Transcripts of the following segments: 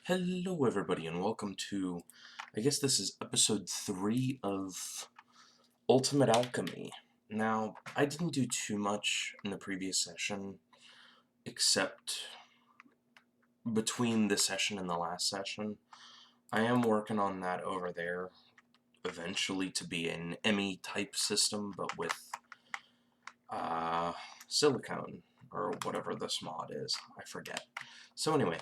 Hello everybody and welcome to, I guess this is episode 3 of Ultimate Alchemy. Now, I didn't do too much in the previous session, except between this session and the last session. I am working on that over there, eventually to be an ME type system, but with silicone, or whatever this mod is, I forget. So anyway,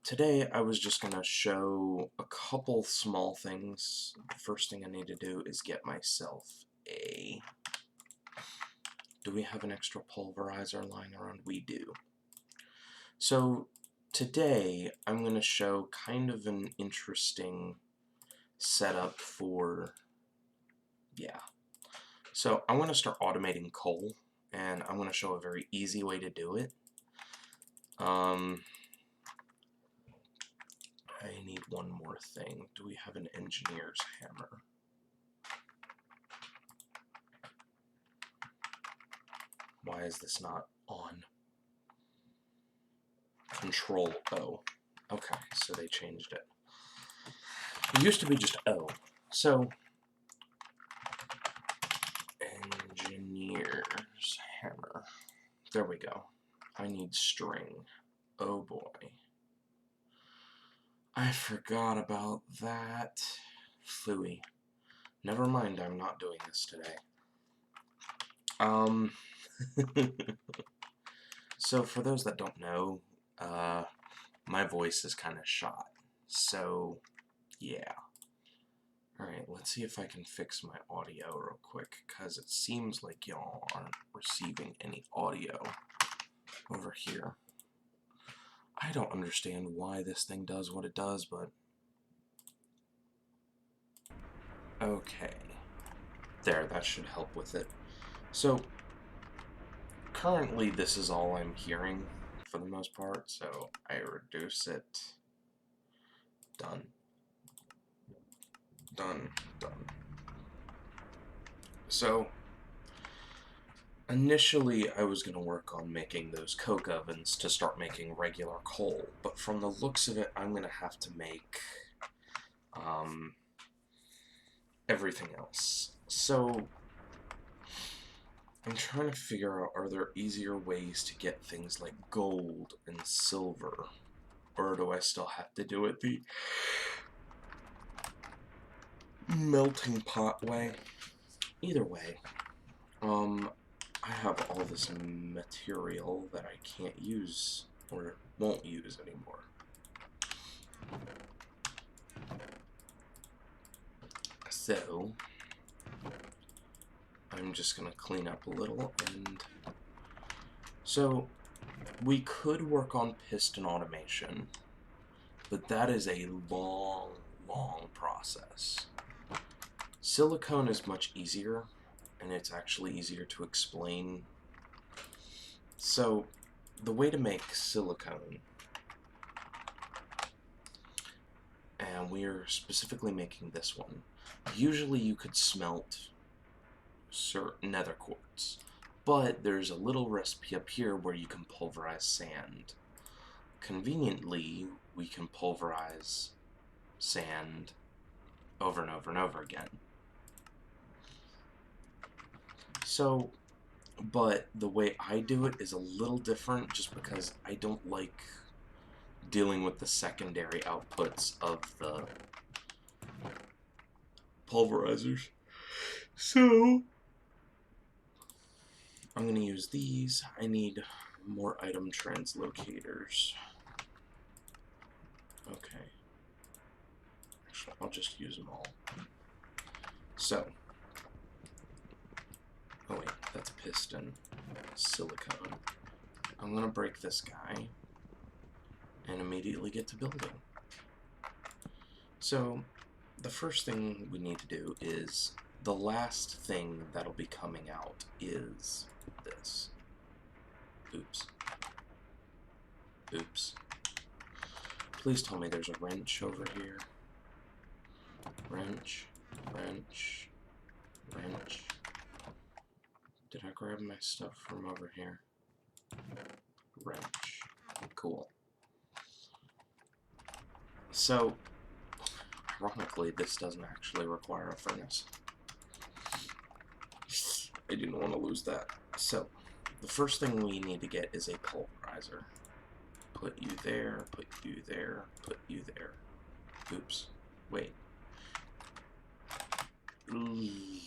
today I was just gonna show a couple small things. The first thing I need to do is get myself a... Do we have an extra pulverizer lying around? We do. So, today I'm gonna show kind of an interesting setup for... yeah. So, I want to start automating coal, and I'm gonna show a very easy way to do it. I need one more thing. Do we have an engineer's hammer? Why is this not on? Control O. Okay, so they changed it. It used to be just O. So, engineer's hammer. There we go. I need string. Oh boy. I forgot about that. Phooey. Never mind, I'm not doing this today. So for those that don't know, my voice is kind of shot. So, yeah. Alright, let's see if I can fix my audio real quick, because it seems like y'all aren't receiving any audio over here. I don't understand why this thing does what it does, but... okay. There, that should help with it. So, currently this is all I'm hearing, for the most part, so I reduce it. Done. Done. Done. So, initially I was going to work on making those coke ovens to start making regular coal, but from the looks of it, I'm going to have to make everything else. So, I'm trying to figure out, are there easier ways to get things like gold and silver, or do I still have to do it the melting pot way? Either way, I have all this material that I can't use, or won't use anymore. So, I'm just going to clean up a little, and... so, we could work on piston automation, but that is a long, long process. Silicone is much easier, and it's actually easier to explain. So, the way to make silicone, and we're specifically making this one, usually you could smelt nether quartz, but there's a little recipe up here where you can pulverize sand. Conveniently, we can pulverize sand over and over and over again. So, but the way I do it is a little different just because I don't like dealing with the secondary outputs of the pulverizers. So, I'm going to use these. I need more item translocators. Okay. Actually, I'll just use them all. So. Oh wait, that's piston. Silicone. I'm going to break this guy and immediately get to building. So, the first thing we need to do is, the last thing that'll be coming out is this. Oops. Oops. Please tell me there's a wrench over here. Wrench. Wrench. Wrench. Did I grab my stuff from over here? Wrench. Cool. So, ironically, this doesn't actually require a furnace. I didn't want to lose that. So, the first thing we need to get is a pulverizer. Put you there, put you there, put you there. Oops. Wait. I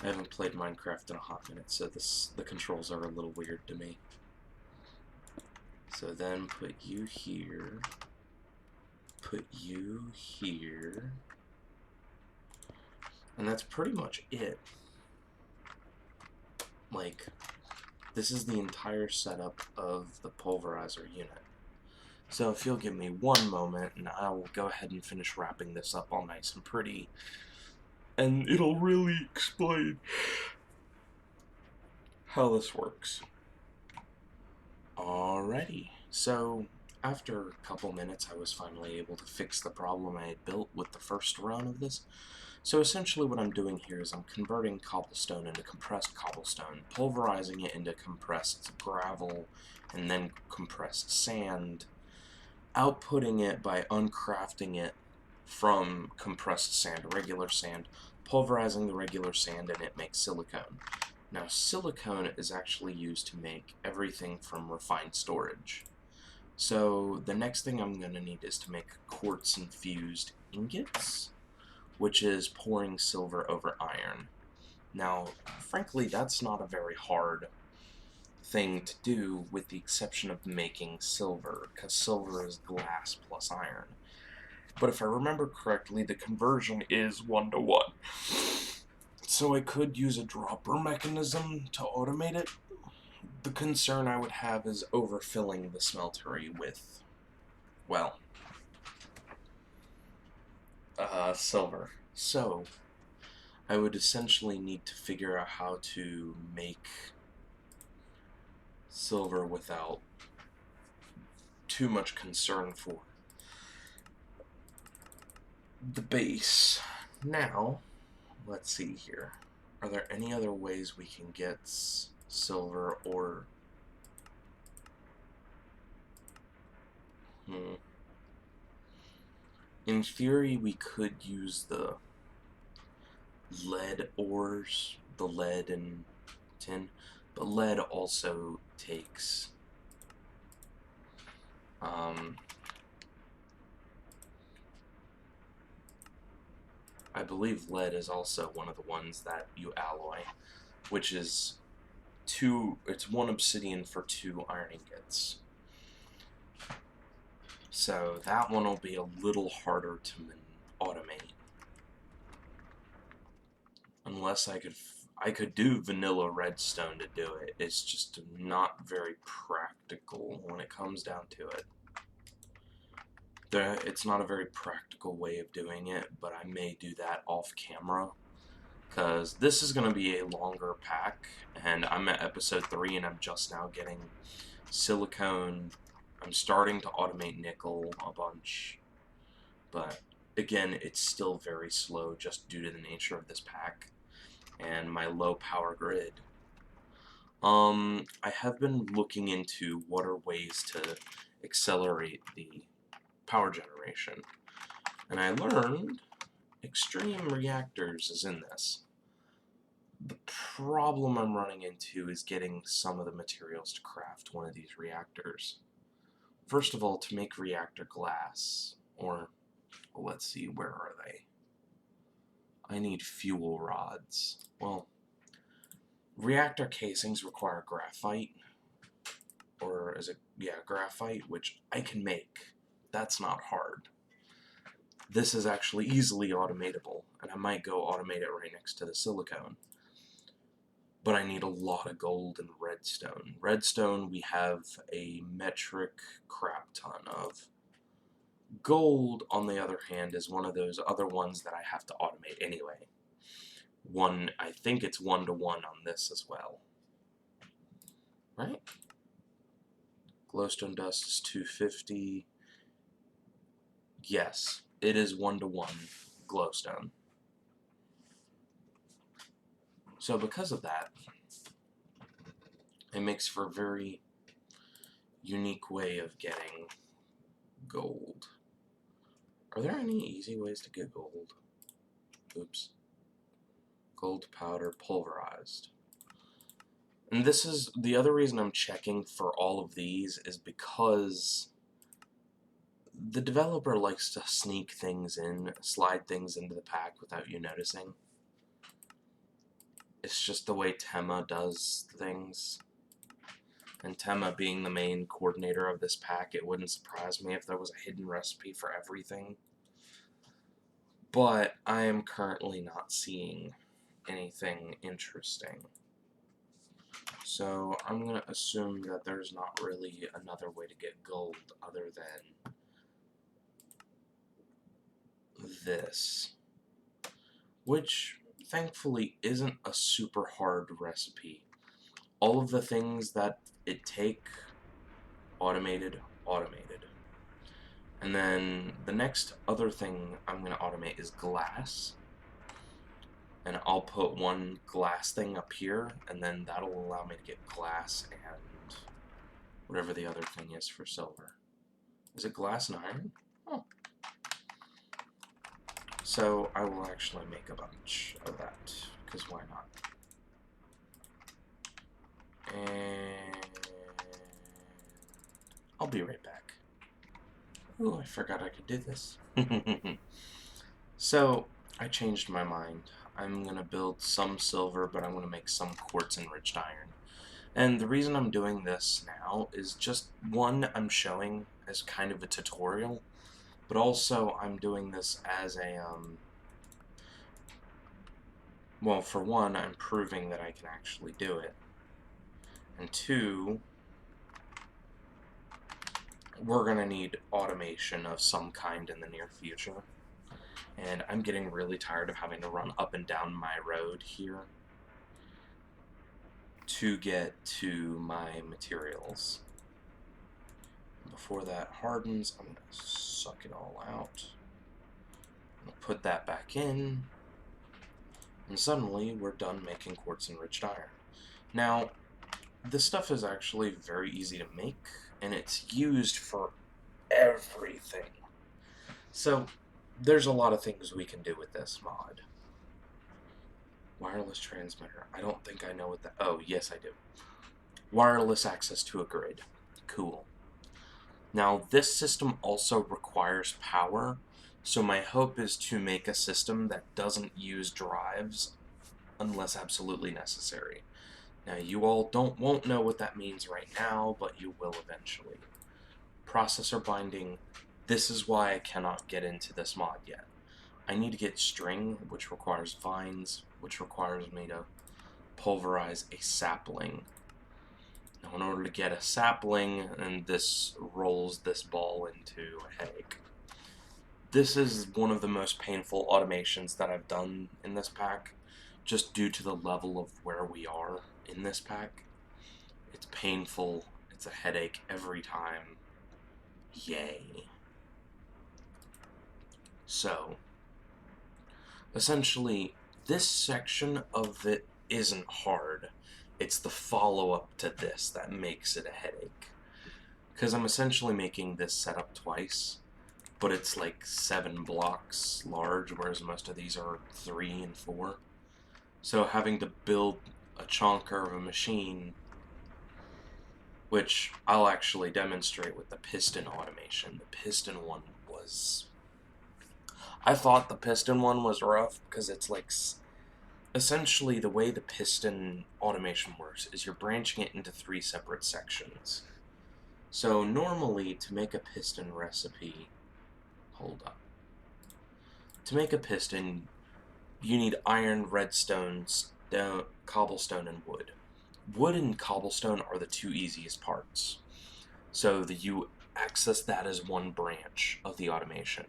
haven't played Minecraft in a hot minute, so the controls are a little weird to me. So then put you here, put you here, and that's pretty much it. Like, this is the entire setup of the pulverizer unit. So if you'll give me one moment, and I'll go ahead and finish wrapping this up all nice and pretty, and it'll really explain how this works. Alrighty, so after a couple minutes I was finally able to fix the problem I had built with the first run of this. So essentially what I'm doing here is I'm converting cobblestone into compressed cobblestone, pulverizing it into compressed gravel, and then compressed sand, outputting it by uncrafting it from compressed sand, regular sand, pulverizing the regular sand, and it makes silicone. Now, silicone is actually used to make everything from refined storage. So the next thing I'm going to need is to make quartz infused ingots, which is pouring silver over iron. Now, frankly, that's not a very hard thing to do, with the exception of making silver, because silver is glass plus iron. But if I remember correctly, the conversion is 1-to-1. So I could use a dropper mechanism to automate it. The concern I would have is overfilling the smeltery with, well, silver. So I would essentially need to figure out how to make silver without too much concern for the base. Now, let's see here. Are there any other ways we can get silver or... In theory, we could use the lead ores, the lead and tin, but lead also takes I believe lead is also one of the ones that you alloy, which is it's 1 obsidian for 2 iron ingots. So that one will be a little harder to automate. Unless I could do vanilla redstone to do it. It's just not very practical when it comes down to it. It's not a very practical way of doing it, but I may do that off camera, because this is going to be a longer pack, and I'm at episode 3 and I'm just now getting silicone. I'm starting to automate nickel a bunch, but again, it's still very slow just due to the nature of this pack and my low power grid. I have been looking into what are ways to accelerate the power generation, and I learned extreme reactors is in this. The problem I'm running into is getting some of the materials to craft one of these reactors. First of all, to make reactor glass, or let's see, where are they? I need fuel rods. Well, reactor casings require graphite, or is it, yeah, graphite, which I can make. That's not hard. This is actually easily automatable, and I might go automate it right next to the silicone. But I need a lot of gold and redstone. Redstone we have a metric crap ton of. Gold, on the other hand, is one of those other ones that I have to automate anyway. I think it's 1-to-1 on this as well. Right? Glowstone dust is 250. Yes, it is 1-to-1 glowstone. So because of that, it makes for a very unique way of getting gold. Are there any easy ways to get gold? Oops. Gold powder pulverized. And this is the other reason I'm checking for all of these is because the developer likes to sneak things in, slide things into the pack without you noticing. It's just the way Tema does things. And Tema being the main coordinator of this pack, it wouldn't surprise me if there was a hidden recipe for everything. But I am currently not seeing anything interesting. So I'm going to assume that there's not really another way to get gold other than this. Which, thankfully, isn't a super hard recipe. All of the things that it take, automated. And then the next other thing I'm going to automate is glass. And I'll put one glass thing up here, and then that'll allow me to get glass and whatever the other thing is for silver. Is it glass and iron? Oh. So I will actually make a bunch of that, because why not? And I'll be right back. Oh, I forgot I could do this. So, I changed my mind. I'm going to build some silver, but I'm going to make some quartz-enriched iron. And the reason I'm doing this now is just, one, I'm showing as kind of a tutorial, but also I'm doing this as a, well, for one, I'm proving that I can actually do it. And two, we're going to need automation of some kind in the near future. And I'm getting really tired of having to run up and down my road here to get to my materials. Before that hardens, I'm going to suck it all out. I'm going to put that back in. And suddenly, we're done making quartz-enriched iron. Now, this stuff is actually very easy to make, and it's used for everything. So, there's a lot of things we can do with this mod. Wireless transmitter. I don't think I know what that... Oh, yes I do. Wireless access to a grid. Cool. Now, this system also requires power, so my hope is to make a system that doesn't use drives unless absolutely necessary. Now, you all won't know what that means right now, but you will eventually. Processor binding. This is why I cannot get into this mod yet. I need to get string, which requires vines, which requires me to pulverize a sapling. Now, in order to get a sapling, and this rolls this ball into a headache. This is one of the most painful automations that I've done in this pack, just due to the level of where we are in this pack. It's painful, it's a headache every time. Yay. So, essentially, this section of it isn't hard. It's the follow-up to this that makes it a headache. Because I'm essentially making this setup twice, but it's like 7 blocks large, whereas most of these are 3 and 4. So having to build a chonker of a machine, which I'll actually demonstrate with the piston automation. The piston one was... I thought the piston one was rough, because it's like... Essentially, the way the piston automation works is you're branching it into 3 separate sections. So normally, to make a piston recipe... Hold up. To make a piston, you need iron, redstone, cobblestone, and wood. Wood and cobblestone are the 2 easiest parts. So you access that as one branch of the automation.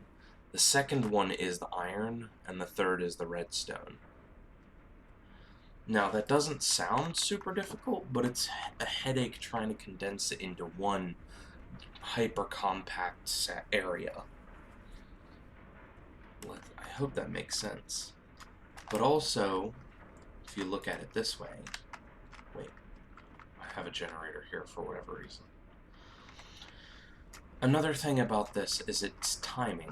The second one is the iron, and the third is the redstone. Now, that doesn't sound super difficult, but it's a headache trying to condense it into one hyper-compact area. I hope that makes sense. But also, if you look at it this way... Wait, I have a generator here for whatever reason. Another thing about this is its timing.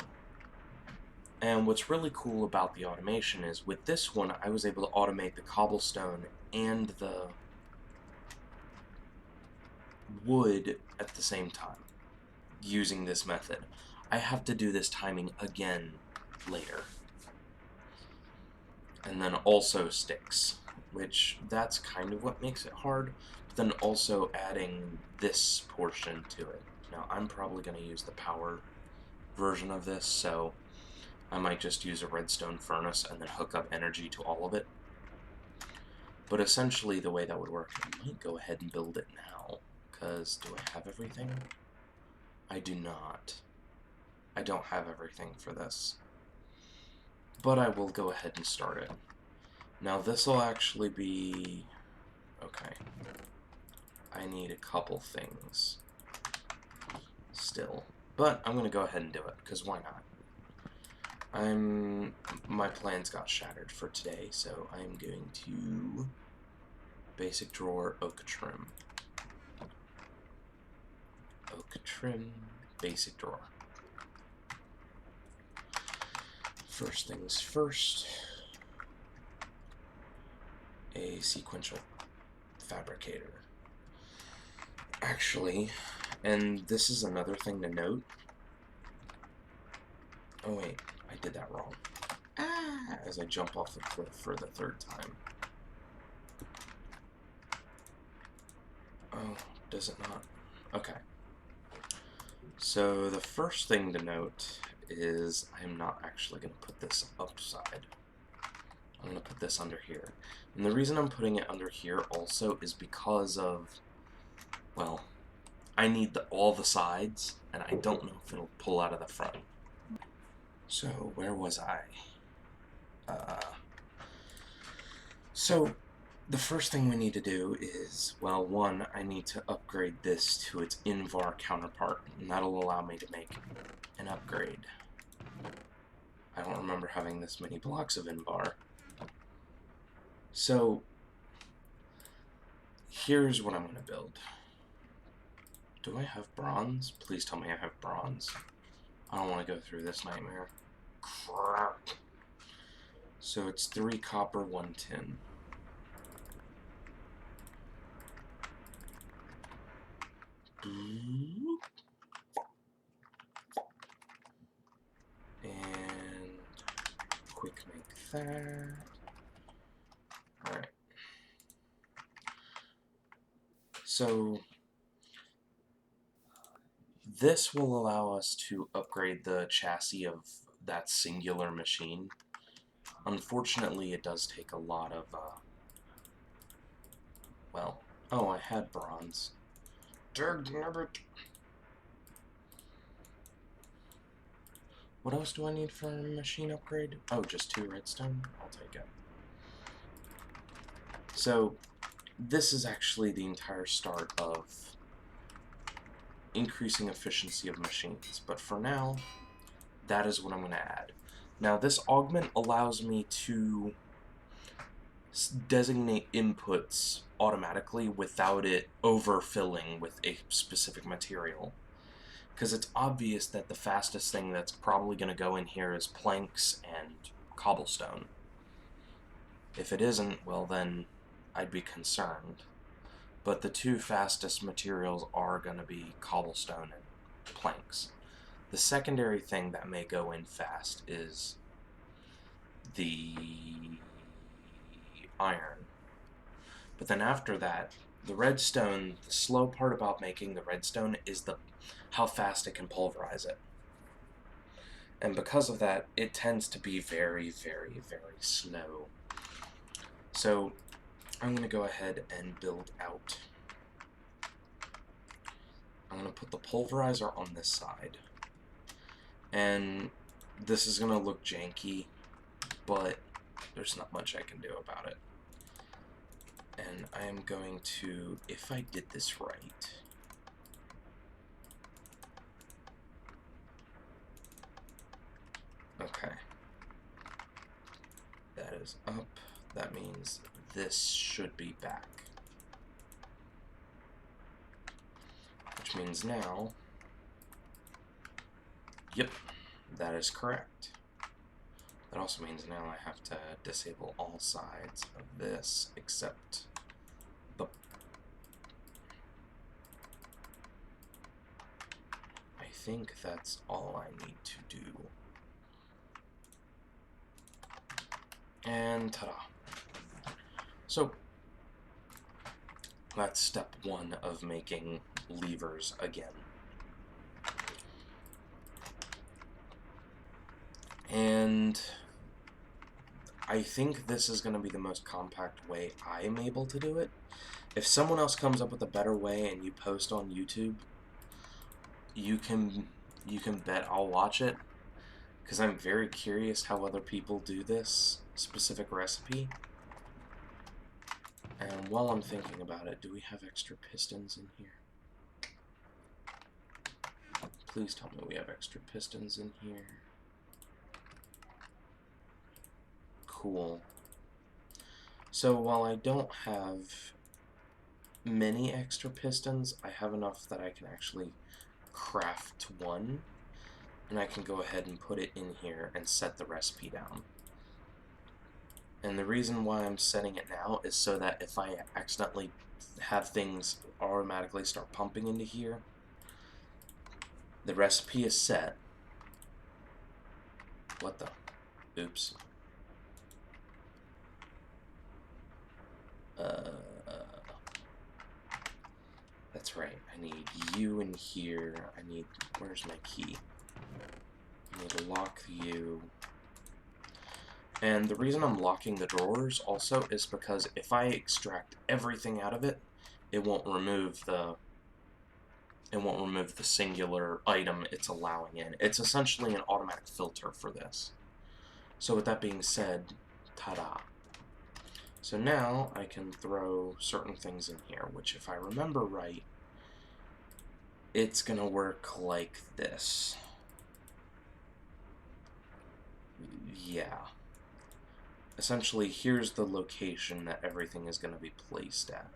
And what's really cool about the automation is with this one, I was able to automate the cobblestone and the wood at the same time using this method. I have to do this timing again later. And then also sticks, which that's kind of what makes it hard, but then also adding this portion to it. Now, I'm probably going to use the power version of this, so I might just use a redstone furnace and then hook up energy to all of it. But essentially, the way that would work, I might go ahead and build it now, because do I have everything? I do not. I don't have everything for this. But I will go ahead and start it. Now, this will actually be... okay. I need a couple things still. But I'm going to go ahead and do it, because why not? My plans got shattered for today, so I'm going to basic drawer, oak trim. Oak trim, basic drawer. First things first, a sequential fabricator. Actually, and this is another thing to note. Oh wait, I did that wrong. As I jump off the cliff for the third time. Oh, does it not? Okay. So the first thing to note is I'm not actually going to put this upside. I'm going to put this under here. And the reason I'm putting it under here also is because of, well, I need all the sides, and I don't know if it'll pull out of the front. So, where was I? So, the first thing we need to do is, well, one, I need to upgrade this to its invar counterpart, and that'll allow me to make an upgrade. I don't remember having this many blocks of invar. So, here's what I'm going to build. Do I have bronze? Please tell me I have bronze. I don't want to go through this nightmare. Crap. So it's 3 copper, 1 tin. And quick make that. Alright. So this will allow us to upgrade the chassis of that singular machine. Unfortunately, it does take a lot of, well, oh, I had bronze. Dagnabbit. What else do I need for a machine upgrade? Oh, just 2 redstone? I'll take it. So, this is actually the entire start of increasing efficiency of machines. But for now, that is what I'm going to add. Now, this augment allows me to designate inputs automatically without it overfilling with a specific material. Because it's obvious that the fastest thing that's probably going to go in here is planks and cobblestone. If it isn't, well then, I'd be concerned. But the 2 fastest materials are going to be cobblestone and planks. The secondary thing that may go in fast is the iron. But then after that, the redstone, the slow part about making the redstone is how fast it can pulverize it. And because of that, it tends to be very, very, very slow. So I'm going to go ahead and build out. I'm going to put the pulverizer on this side. And this is going to look janky, but there's not much I can do about it. And I am going to, if I did this right, okay, that is up, that means this should be back, which means now, yep, that is correct. That also means now I have to disable all sides of this except the... I think that's all I need to do. And ta-da. So, that's step one of making levers again. And I think this is going to be the most compact way I am able to do it. If someone else comes up with a better way and you post on YouTube, you can bet I'll watch it, because I'm very curious how other people do this specific recipe. And while I'm thinking about it, do we have extra pistons in here? Please tell me we have extra pistons in here. Cool. So while I don't have many extra pistons, I have enough that I can actually craft one, and I can go ahead and put it in here and set the recipe down. And the reason why I'm setting it now is so that if I accidentally have things automatically start pumping into here, the recipe is set. What the? Oops. That's right. I need you in here. I need... Where's my key? I need to lock you. And the reason I'm locking the drawers also is because if I extract everything out of it, it won't remove the singular item it's allowing in. It's essentially an automatic filter for this. So with that being said, ta-da. So now I can throw certain things in here, which if I remember right, it's gonna work like this. Yeah. Essentially, here's the location that everything is gonna be placed at.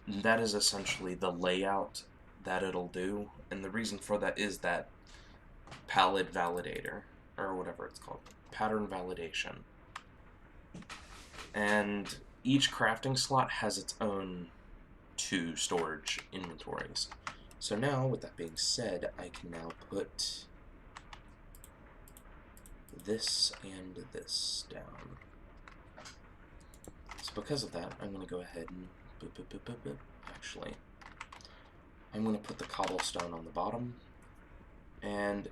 That is essentially the layout that it'll do, and the reason for that is that palette validator, or whatever it's called, pattern validation. And each crafting slot has its own 2 storage inventories. So now, with that being said, I can now put this and this down. So because of that, I'm going to go ahead and actually, I'm going to put the cobblestone on the bottom, and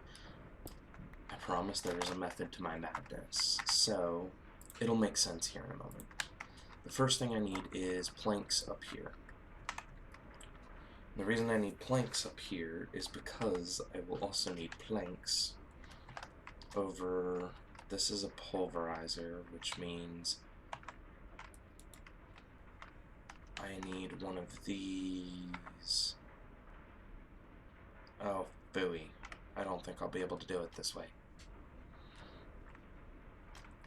I promise there is a method to my madness, so it'll make sense here in a moment. The first thing I need is planks up here. The reason I need planks up here is because I will also need planks over... This is a pulverizer, which means I need one of these. Oh, booey. I don't think I'll be able to do it this way.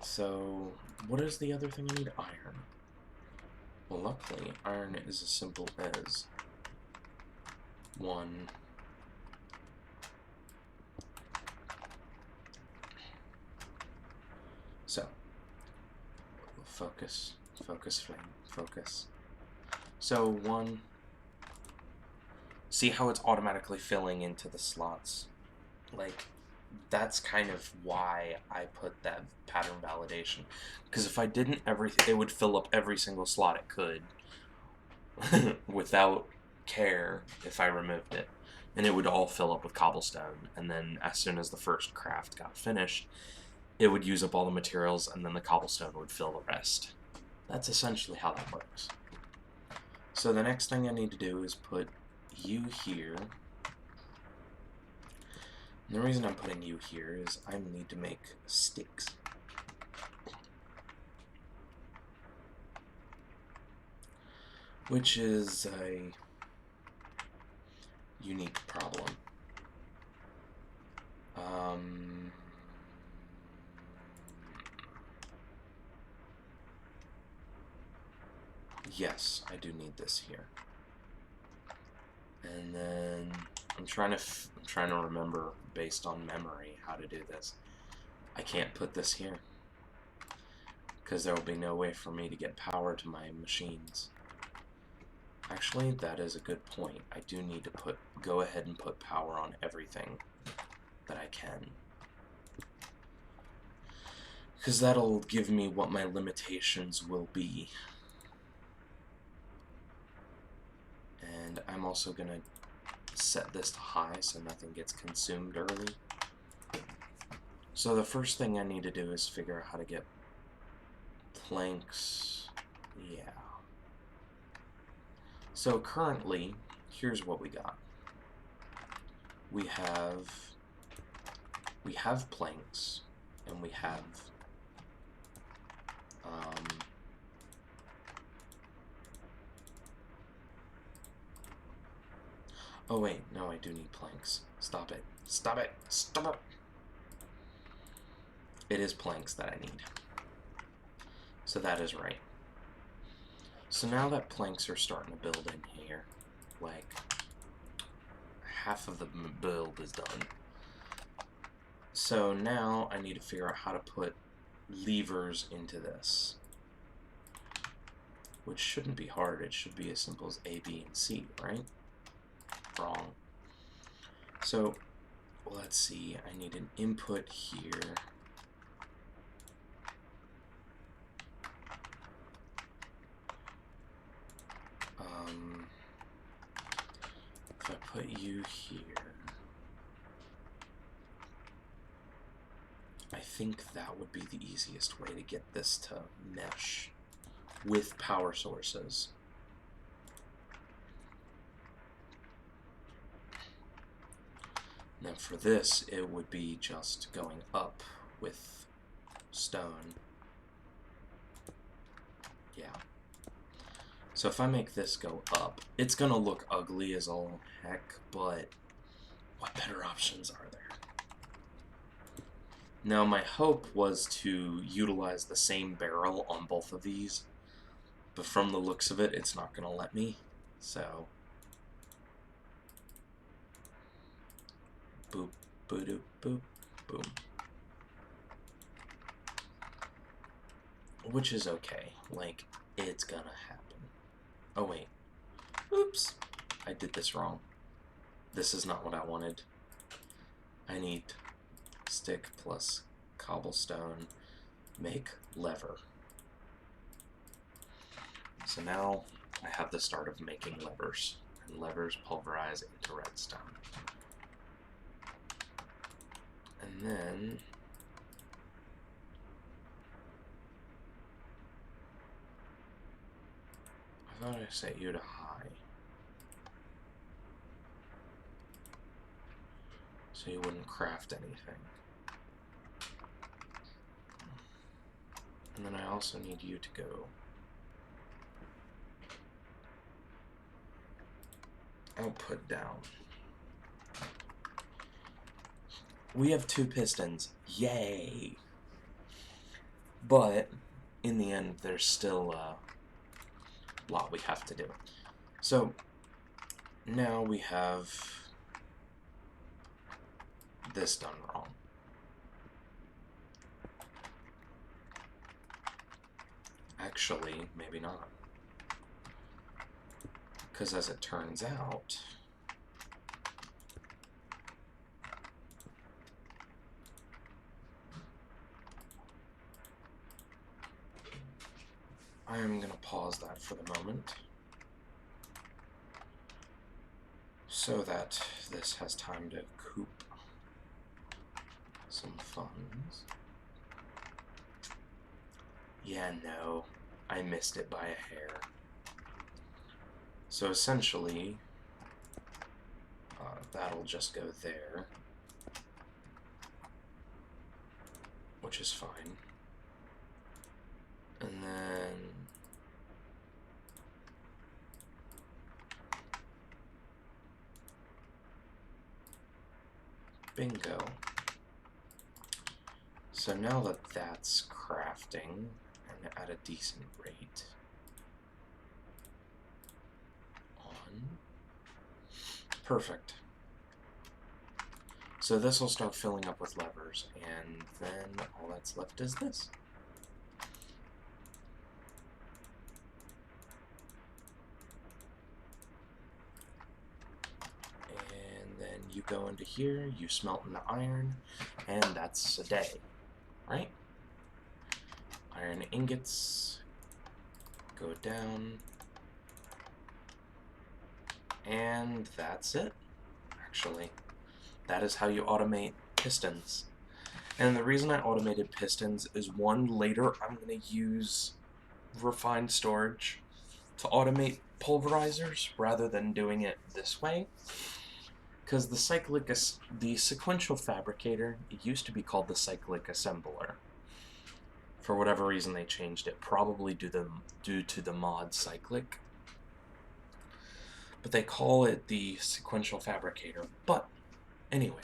So, what is the other thing I need? Iron. Well, luckily, iron is as simple as 1. So, focus, focus, flame, focus. So 1, see how it's automatically filling into the slots? Like, that's kind of why I put that pattern validation. Because if I didn't, it would fill up every single slot it could without care if I removed it. And it would all fill up with cobblestone. And then as soon as the first craft got finished, it would use up all the materials, and then the cobblestone would fill the rest. That's essentially how that works. So the next thing I need to do is put you here. And the reason I'm putting you here is I need to make sticks. Which is a unique problem. Yes, I do need this here. And then I'm trying to I'm trying to remember, based on memory, how to do this. I can't put this here, because there will be no way for me to get power to my machines. Actually, that is a good point. I do need to go ahead and put power on everything that I can. Because that'll give me what my limitations will be. And I'm also going to set this to high so nothing gets consumed early. So the first thing I need to do is figure out how to get planks. Yeah. So currently, here's what we got. We have planks, and we have oh wait, no, I do need planks. Stop it. Stop it. Stop it. It is planks that I need. So that is right. So now that planks are starting to build in here, like half of the build is done. So now I need to figure out how to put levers into this, which shouldn't be hard. It should be as simple as A, B, and C, right? Wrong. So let's see, I need an input here. If I put you here, I think that would be the easiest way to get this to mesh with power sources. Now for this, it would be just going up with stone. Yeah. So if I make this go up, it's gonna look ugly as all heck, but what better options are there? Now my hope was to utilize the same barrel on both of these, but from the looks of it, it's not gonna let me, so boop, boop, boop, boom. Which is okay, like, it's gonna happen. Oh wait, oops, I did this wrong. This is not what I wanted. I need stick plus cobblestone, make lever. So now I have the start of making levers, and levers pulverize into redstone. And then I thought I set you to high, so you wouldn't craft anything. And then I also need you to go output down. We have 2 pistons. Yay! But in the end, there's still a lot we have to do. So now we have this done wrong. Actually, maybe not. Because as it turns out, I am going to pause that for the moment so that this has time to coop some funds. Yeah, no, I missed it by a hair. So essentially, that'll just go there, which is fine. And then bingo. So now that that's crafting, and at a decent rate, on. Perfect. So this will start filling up with levers, and then all that's left is this. And then you go into here, you smelt in the iron, and that's a day, right? Iron ingots go down, and that's it, actually. That is how you automate pistons. And the reason I automated pistons is, one, later I'm going to use refined storage to automate pulverizers rather than doing it this way. Because the sequential fabricator, it used to be called the cyclic assembler. For whatever reason they changed it, probably due to the mod cyclic. But they call it the sequential fabricator. But anyway,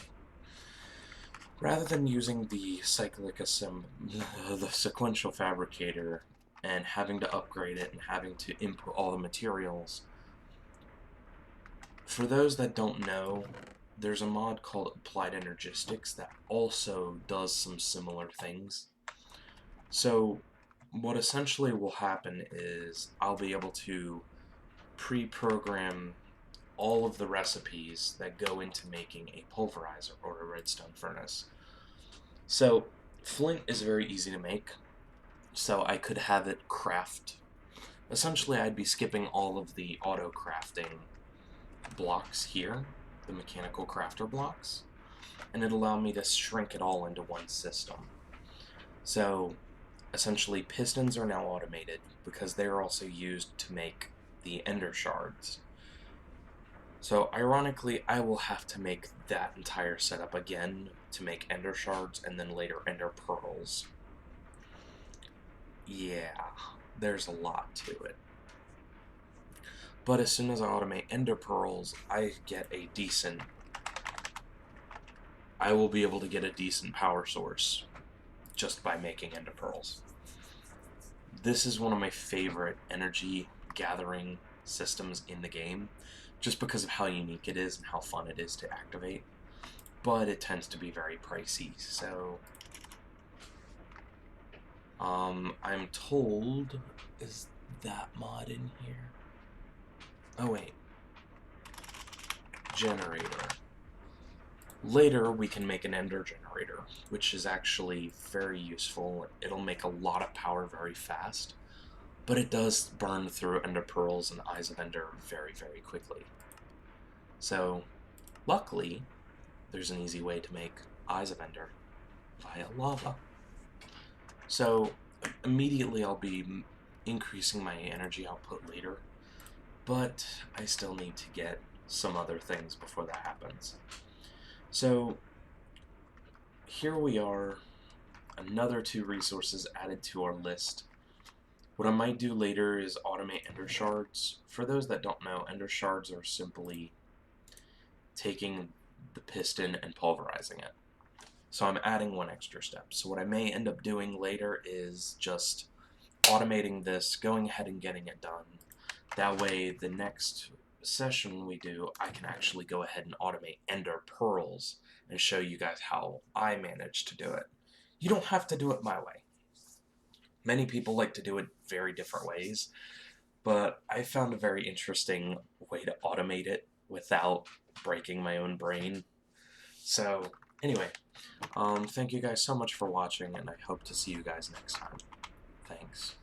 rather than using the the sequential fabricator and having to upgrade it and having to input all the materials, for those that don't know, there's a mod called Applied Energistics that also does some similar things. So what essentially will happen is I'll be able to pre-program all of the recipes that go into making a pulverizer or a redstone furnace. So flint is very easy to make, so I could have it craft. Essentially, I'd be skipping all of the auto crafting blocks here, the mechanical crafter blocks, and it'd allow me to shrink it all into one system. So essentially, pistons are now automated because they're also used to make the ender shards. So ironically, I will have to make that entire setup again to make ender shards and then later ender pearls. Yeah, there's a lot to it. But as soon as I automate ender pearls, I will be able to get a decent power source just by making ender pearls. This is one of my favorite energy gathering systems in the game, just because of how unique it is and how fun it is to activate. But it tends to be very pricey, so I'm told, is that mod in here? Oh wait, generator. Later we can make an ender generator, which is actually very useful. It'll make a lot of power very fast, but it does burn through ender pearls and eyes of ender very, very quickly. So luckily there's an easy way to make eyes of ender via lava. So immediately I'll be increasing my energy output later, but I still need to get some other things before that happens. So here we are, another 2 resources added to our list. What I might do later is automate ender shards. For those that don't know, ender shards are simply taking the piston and pulverizing it. So I'm adding one extra step. So what I may end up doing later is just automating this, going ahead and getting it done. That way, the next session we do, I can actually go ahead and automate ender pearls and show you guys how I managed to do it. You don't have to do it my way. Many people like to do it very different ways, but I found a very interesting way to automate it without breaking my own brain. So anyway, thank you guys so much for watching, and I hope to see you guys next time. Thanks.